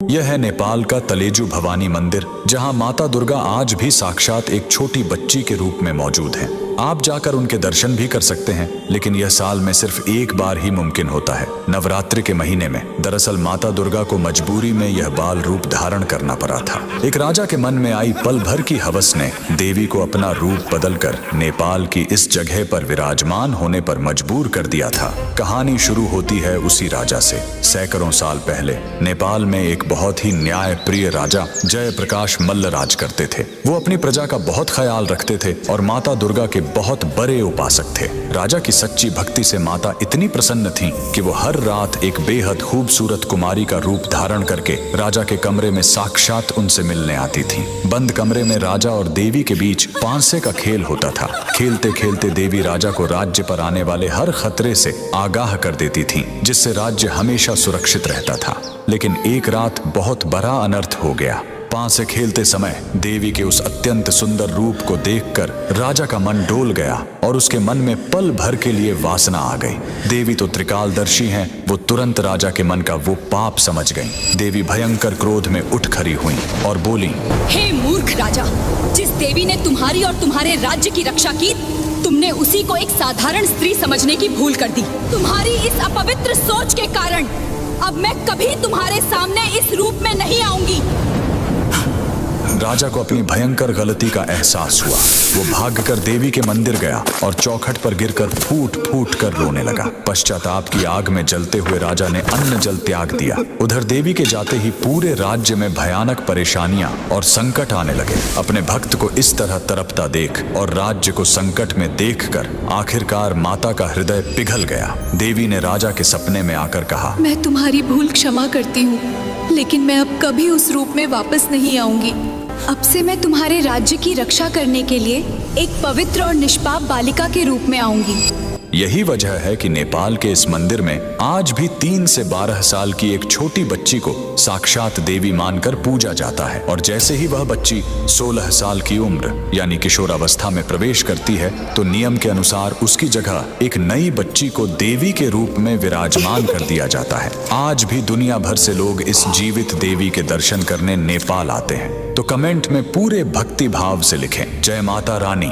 यह है नेपाल का तलेजू भवानी मंदिर, जहां माता दुर्गा आज भी साक्षात एक छोटी बच्ची के रूप में मौजूद है। आप जाकर उनके दर्शन भी कर सकते हैं, लेकिन यह साल में सिर्फ एक बार ही मुमकिन होता है, नवरात्रि के महीने में। दरअसल माता दुर्गा को मजबूरी में यह बाल रूप धारण करना पड़ा था। एक राजा के मन में आई पल भर की हवस ने देवी को अपना रूप बदलकर नेपाल की इस जगह पर विराजमान होने पर मजबूर कर दिया था। कहानी शुरू होती है उसी राजा से। सैकड़ों साल पहले नेपाल में एक बहुत ही न्याय प्रिय राजा जयप्रकाश मल्ल राज करते थे। वो अपनी प्रजा का बहुत ख्याल रखते थे और माता दुर्गा के बहुत बड़े उपासक थे। राजा की सच्ची भक्ति से माता इतनी प्रसन्न थीं कि वो हर रात एक बेहद खूबसूरत कुमारी का रूप धारण करके राजा के कमरे में साक्षात उनसे मिलने आती थीं। बंद कमरे में राजा और देवी के बीच पांसे का खेल होता था। खेलते खेलते देवी राजा को राज्य पर आने वाले हर खतरे से आगाह कर देती थीं, जिससे राज्य हमेशा सुरक्षित रहता था। लेकिन एक रात बहुत बड़ा अनर्थ हो गया। पांसे खेलते समय देवी के उस अत्यंत सुंदर रूप को देखकर राजा का मन डोल गया और उसके मन में पल भर के लिए वासना आ गई। देवी तो त्रिकालदर्शी हैं, वो तुरंत राजा के मन का वो पाप समझ गईं। देवी भयंकर क्रोध में उठ खड़ी हुई और बोली, हे मूर्ख राजा, जिस देवी ने तुम्हारी और तुम्हारे राज्य की रक्षा की, तुमने उसी को एक साधारण स्त्री समझने की भूल कर दी। तुम्हारी इस अपवित्र सोच के कारण अब मैं कभी तुम्हारे सामने इस रूप में नहीं आऊंगी। राजा को अपनी भयंकर गलती का एहसास हुआ। वो भागकर देवी के मंदिर गया और चौखट पर गिरकर फूट फूट कर रोने लगा। पश्चाताप की आग में जलते हुए राजा ने अन्न जल त्याग दिया। उधर देवी के जाते ही पूरे राज्य में भयानक परेशानियां और संकट आने लगे। अपने भक्त को इस तरह तड़पता देख और राज्य को संकट में देखकर आखिरकार माता का हृदय पिघल गया। देवी ने राजा के सपने में आकर कहा, मैं तुम्हारी भूल क्षमा करती हूँ, लेकिन मैं अब कभी उस रूप में वापस नहीं आऊंगी। अब से मैं तुम्हारे राज्य की रक्षा करने के लिए एक पवित्र और निष्पाप बालिका के रूप में आऊंगी। यही वजह है कि नेपाल के इस मंदिर में आज भी 3 से 12 साल की एक छोटी बच्ची को साक्षात देवी मानकर पूजा जाता है। और जैसे ही वह बच्ची 16 साल की उम्र यानी किशोरावस्था में प्रवेश करती है, तो नियम के अनुसार उसकी जगह एक नई बच्ची को देवी के रूप में विराजमान कर दिया जाता है। आज भी दुनिया भर से लोग इस जीवित देवी के दर्शन करने नेपाल आते हैं। तो कमेंट में पूरे भक्ति भाव से लिखें, जय माता रानी।